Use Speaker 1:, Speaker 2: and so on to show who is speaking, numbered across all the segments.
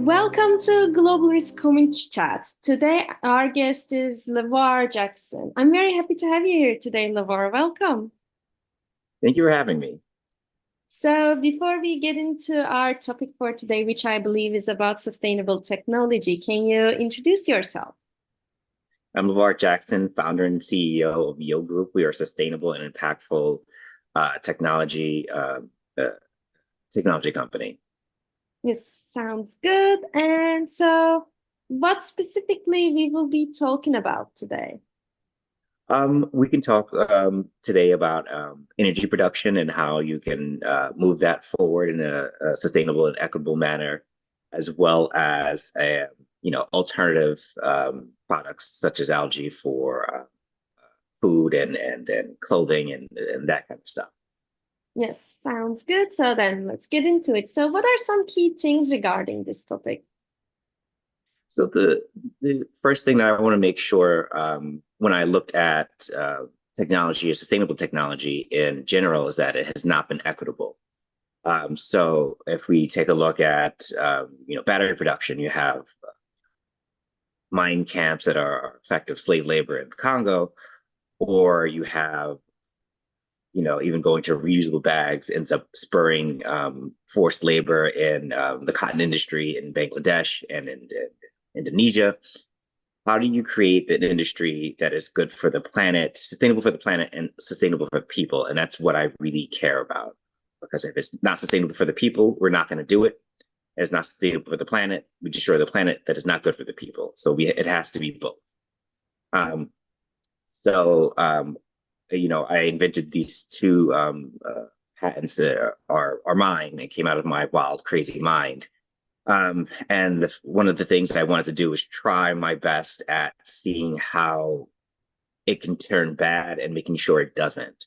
Speaker 1: Welcome to Global Risk Community Chat. Today, our guest is Levar Jackson. I'm very happy to have you here today, Levar. Welcome.
Speaker 2: Thank you for having me.
Speaker 1: So, before we get into our topic for today, which I believe is about sustainable technology, can you introduce yourself?
Speaker 2: I'm LaVar Jackson, founder and CEO of Yogh Group. We are a sustainable and impactful technology technology company.
Speaker 1: Yes, sounds good. And so, what specifically we will be talking about today?
Speaker 2: We can talk today about energy production and how you can move that forward in a sustainable and equitable manner, as well as alternative products such as algae for food and clothing and that kind of stuff.
Speaker 1: Yes, sounds good. So then let's get into it. So, what are some key things regarding this topic?
Speaker 2: So the first thing that I want to make sure when I look at technology, sustainable technology in general, is that it has not been equitable. So if we take a look at battery production, you have mine camps that are effective slave labor in Congo, or you have even going to reusable bags ends up spurring forced labor in the cotton industry in Bangladesh and in Indonesia. How do you create an industry that is good for the planet, sustainable for the planet, and sustainable for people? And that's what I really care about. Because if it's not sustainable for the people, we're not going to do it. If it's not sustainable for the planet, we destroy the planet. That is not good for the people. So it has to be both. Um, so, I invented these two patents that are mine and came out of my wild, crazy mind. And one of the things I wanted to do was try my best at seeing how it can turn bad and making sure it doesn't.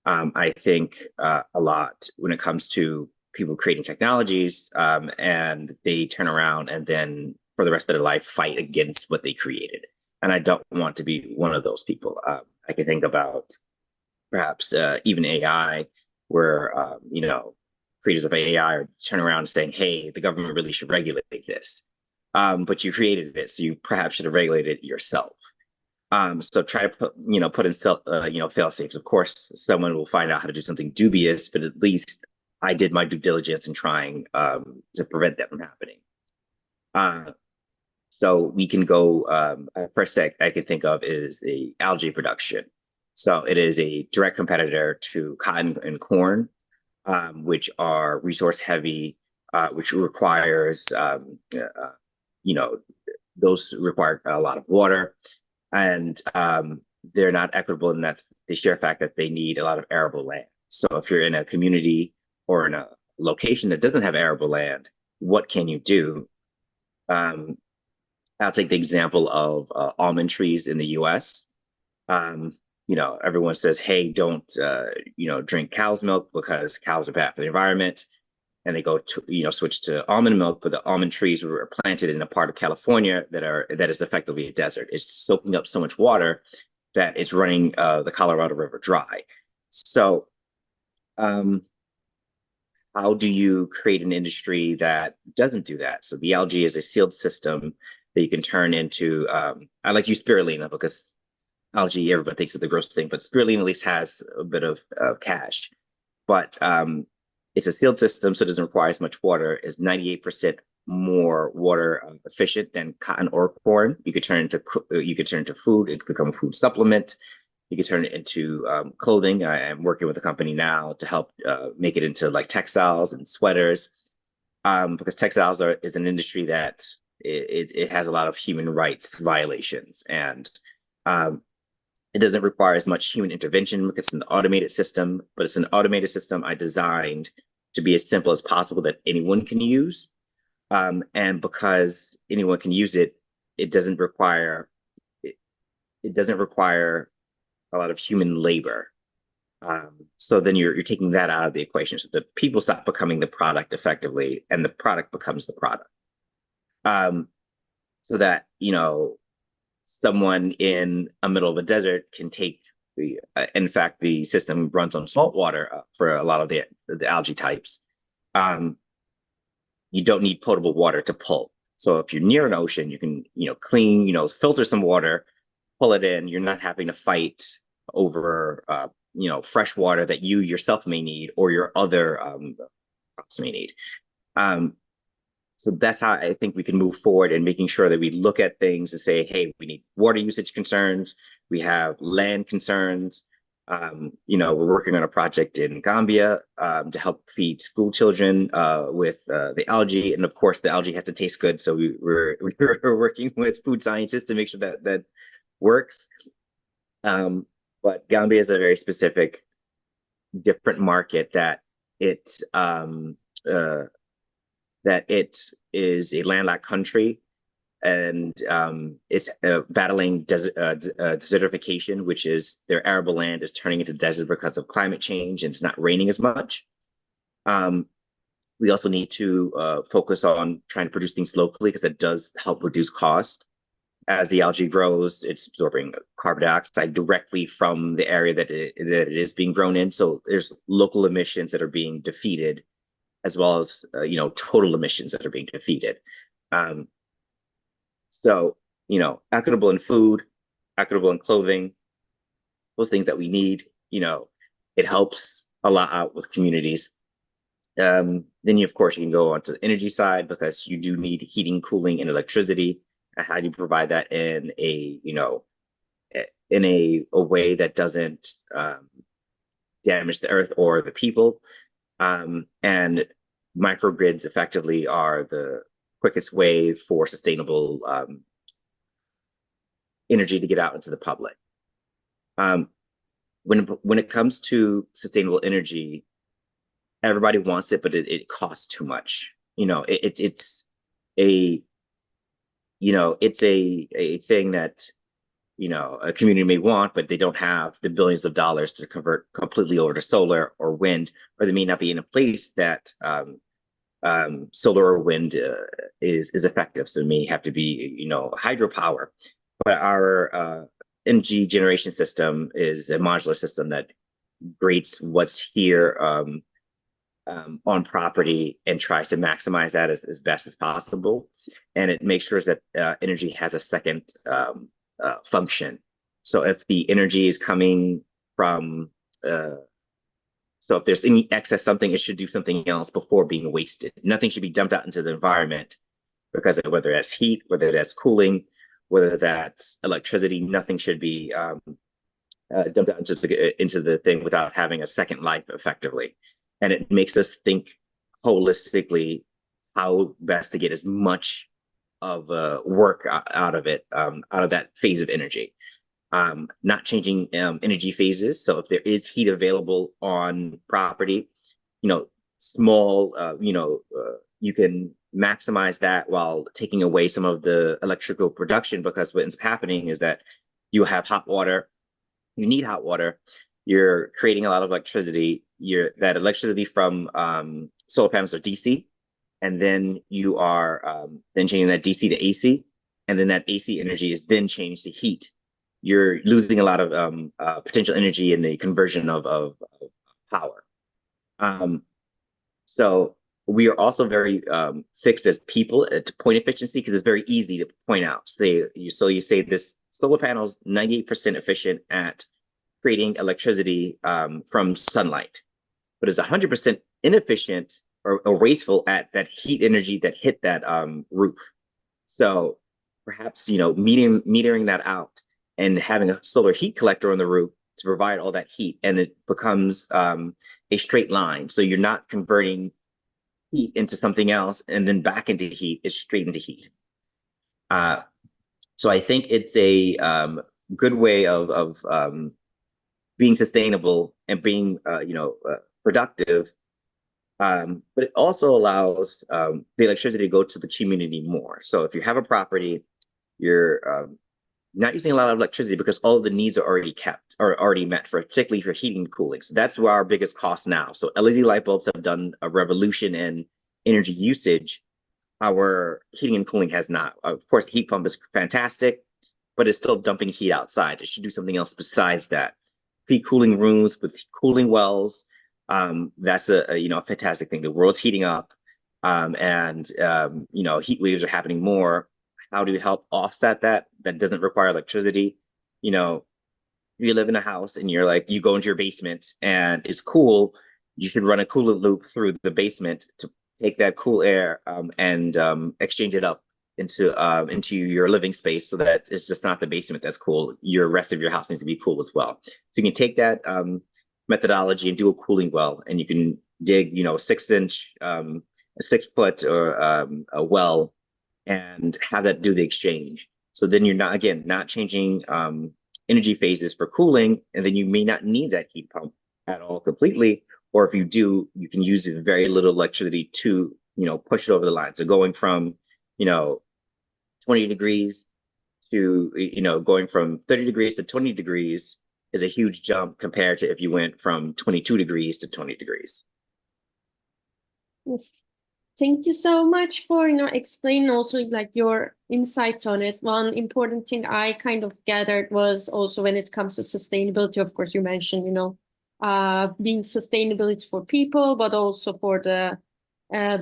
Speaker 2: I think a lot when it comes to people creating technologies and they turn around and then for the rest of their life fight against what they created. And I don't want to be one of those people. I can think about perhaps even AI, where creators of AI are turning around and saying, "Hey, the government really should regulate this," but you created it, so you perhaps should have regulated it yourself. So try to put in fail safes. Of course, someone will find out how to do something dubious, but at least I did my due diligence in trying to prevent that from happening. So we can go. First thing I can think of is a algae production. So it is a direct competitor to cotton and corn, which are resource heavy, which requires, those require a lot of water, and they're not equitable in that they share the fact that they need a lot of arable land. So if you're in a community or in a location that doesn't have arable land, what can you do? I'll take the example of almond trees in the U.S. Everyone says, "Hey, don't drink cow's milk because cows are bad for the environment," and they go to switch to almond milk. But the almond trees were planted in a part of California that is effectively a desert. It's soaking up so much water that it's running the Colorado River dry. So, how do you create an industry that doesn't do that? So the algae is a sealed system that you can turn into. I like to use spirulina because algae, everybody thinks of the gross thing, but spirulina at least has a bit of cash. But it's a sealed system, so it doesn't require as much water. It's 98% more water efficient than cotton or corn. You could turn into food. It could become a food supplement. You could turn it into clothing. I am working with a company now to help make it into like textiles and sweaters, because textiles is an industry that it has a lot of human rights violations, and it doesn't require as much human intervention because it's an automated system, but it's an automated system I designed to be as simple as possible that anyone can use. And because anyone can use it, it doesn't require a lot of human labor. So then you're taking that out of the equation. So the people stop becoming the product effectively, and the product becomes the product. So that someone in the middle of a desert can take in fact, the system runs on salt water for a lot of the algae types. you don't need potable water to pull. So if you're near an ocean, you can, clean, filter some water, pull it in. You're not having to fight over, fresh water that you yourself may need or your other crops may need. So that's how I think we can move forward in making sure that we look at things and say, hey, we need water usage concerns. We have land concerns. We're working on a project in Gambia to help feed school children with the algae, and of course, the algae has to taste good. So we're working with food scientists to make sure that that works. But Gambia is a very specific, different market that it is a landlocked country, and it's battling desertification, which is their arable land is turning into desert because of climate change and it's not raining as much. We also need to focus on trying to produce things locally because it does help reduce cost. As the algae grows, it's absorbing carbon dioxide directly from the area that it is being grown in. So there's local emissions that are being defeated, as well as total emissions that are being defeated. So equitable in food, equitable in clothing, those things that we need. It helps a lot out with communities. Then of course you can go onto the energy side because you do need heating, cooling, and electricity. And how do you provide that in a way that doesn't damage the earth or the people? And microgrids effectively are the quickest way for sustainable energy to get out into the public. When it comes to sustainable energy, everybody wants it, but it costs too much. It's a thing that a community may want, but they don't have the billions of dollars to convert completely over to solar or wind, or they may not be in a place that solar or wind is effective. So it may have to be hydropower. But our energy generation system is a modular system that rates what's here on property and tries to maximize that as best as possible. And it makes sure that energy has a second function. So if the energy is coming from, so if there's any excess something, it should do something else before being wasted. Nothing should be dumped out into the environment because of whether that's heat, whether that's cooling, whether that's electricity, nothing should be dumped out into the thing without having a second life effectively. And it makes us think holistically how best to get as much of work out of it, out of that phase of energy. Not changing energy phases. So if there is heat available on property, small, you can maximize that while taking away some of the electrical production, because what ends up happening is that you have hot water, you need hot water, you're creating a lot of electricity, that electricity from solar panels are DC, and then you are then changing that DC to AC, and then that AC energy is then changed to heat. You're losing a lot of potential energy in the conversion of power. So we are also very fixed as people to point efficiency, because it's very easy to point out. So you say this solar panel is 98% efficient at creating electricity from sunlight, but it's 100% inefficient or wasteful at that heat energy that hit that roof. So perhaps metering that out and having a solar heat collector on the roof to provide all that heat, and it becomes a straight line. So you're not converting heat into something else and then back into heat, it's straight into heat. So I think it's a good way of being sustainable and being productive. But it also allows the electricity to go to the community more. So if you have a property, you're not using a lot of electricity because all of the needs are already met, particularly for heating and cooling. So that's where our biggest cost now. So LED light bulbs have done a revolution in energy usage. Our heating and cooling has not. Of course, the heat pump is fantastic, but it's still dumping heat outside. It should do something else besides that. Pre-cooling rooms with cooling wells. That's a fantastic thing. The world's heating up. Heat waves are happening more. How do you help offset that? That doesn't require electricity. You know, you live in a house and you're like, you go into your basement and it's cool. You should run a coolant loop through the basement to take that cool air and exchange it up into your living space so that it's just not the basement that's cool. Your rest of your house needs to be cool as well. So you can take that methodology and do a cooling well, and you can dig, 6 inch, a 6 foot or a well, and have that do the exchange. So then you're not changing energy phases for cooling, and then you may not need that heat pump at all completely. Or if you do, you can use very little electricity to, push it over the line. So going from, 20 degrees to, going from 30 degrees to 20 degrees is a huge jump compared to if you went from 22 degrees to 20 degrees.
Speaker 1: Yes. Thank you so much for, explaining also like your insight on it. One important thing I kind of gathered was also when it comes to sustainability, of course, you mentioned, being sustainability for people, but also for the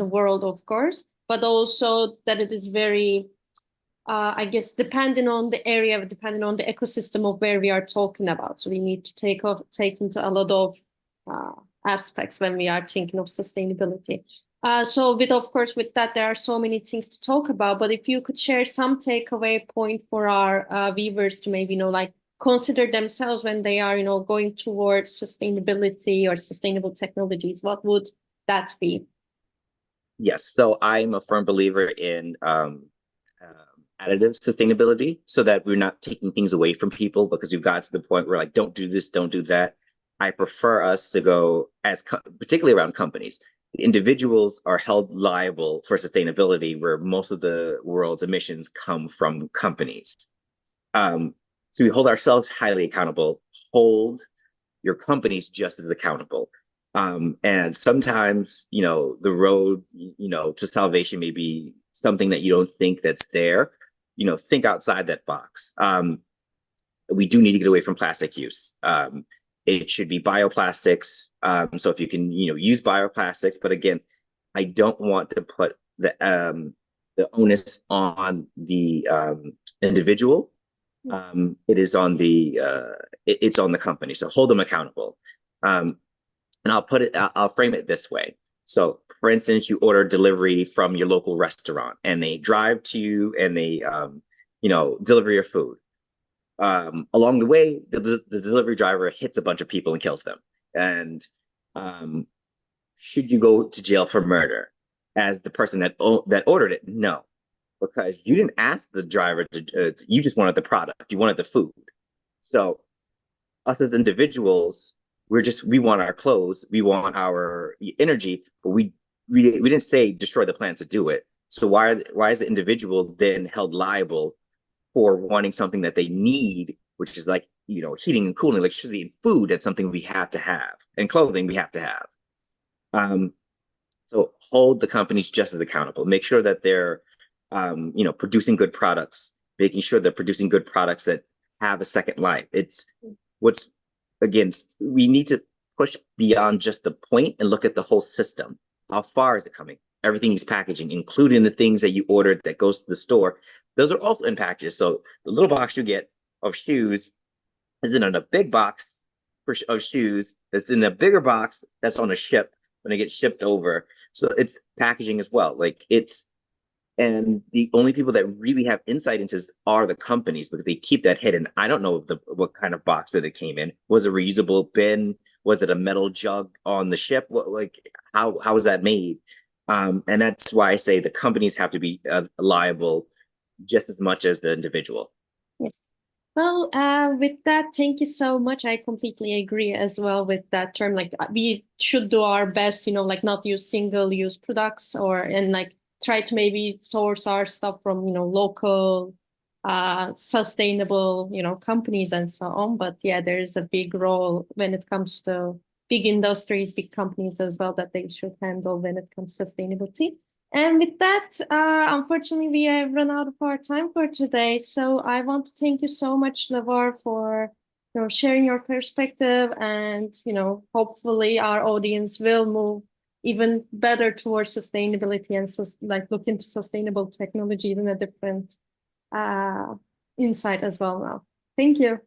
Speaker 1: world, of course, but also that it is very, I guess, depending on the area, depending on the ecosystem of where we are talking about. So we need to take into a lot of aspects when we are thinking of sustainability. So of course, with that, there are so many things to talk about, but if you could share some takeaway point for our viewers to maybe, like consider themselves when they are, going towards sustainability or sustainable technologies, what would that be?
Speaker 2: Yes. So I'm a firm believer in additive sustainability so that we're not taking things away from people because we've got to the point where like, don't do this, don't do that. I prefer us to go particularly around companies. Individuals are held liable for sustainability where most of the world's emissions come from companies. So we hold ourselves highly accountable, hold your companies just as accountable. And sometimes, the road, to salvation may be something that you don't think that's there. Think outside that box. We do need to get away from plastic use. It should be bioplastics. So if you can, use bioplastics, but again, I don't want to put the onus on the individual. It is on it's on the company. So hold them accountable. And I'll frame it this way. So for instance, you order delivery from your local restaurant and they drive to you and they, deliver your food. Along the way, the delivery driver hits a bunch of people and kills them. And should you go to jail for murder as the person that ordered it? No, because you didn't ask the driver you just wanted the product, you wanted the food. So us as individuals, we want our clothes, we want our energy, but we didn't say destroy the planet to do it. So why is the individual then held liable for wanting something that they need, which is like, heating and cooling, electricity and food? That's something we have to have, and clothing we have to have. So hold the companies just as accountable. Make sure that they're, producing good products, making sure they're producing good products that have a second life. It's what's, again, we need to push beyond just the point and look at the whole system. How far is it coming? Everything is packaging, including the things that you ordered that goes to the store. Those are also in packages. So the little box you get of shoes isn't in a big box of shoes that's in a bigger box that's on a ship when it gets shipped over. So it's packaging as well. And the only people that really have insight into this are the companies because they keep that hidden. I don't know what kind of box that it came in. Was it a reusable bin? Was it a metal jug on the ship? How was that made? And that's why I say the companies have to be liable just as much as the individual.
Speaker 1: Yes. Well, with that, thank you so much. I completely agree as well with that term. Like we should do our best, like not use single-use products and like try to maybe source our stuff from, local, sustainable, companies and so on. But yeah, there is a big role when it comes to big industries, big companies as well that they should handle when it comes to sustainability. And with that, unfortunately, we have run out of our time for today. So I want to thank you so much, LaVar, for sharing your perspective, and hopefully our audience will move even better towards sustainability and like look into sustainable technologies in a different insight as well now. Thank you.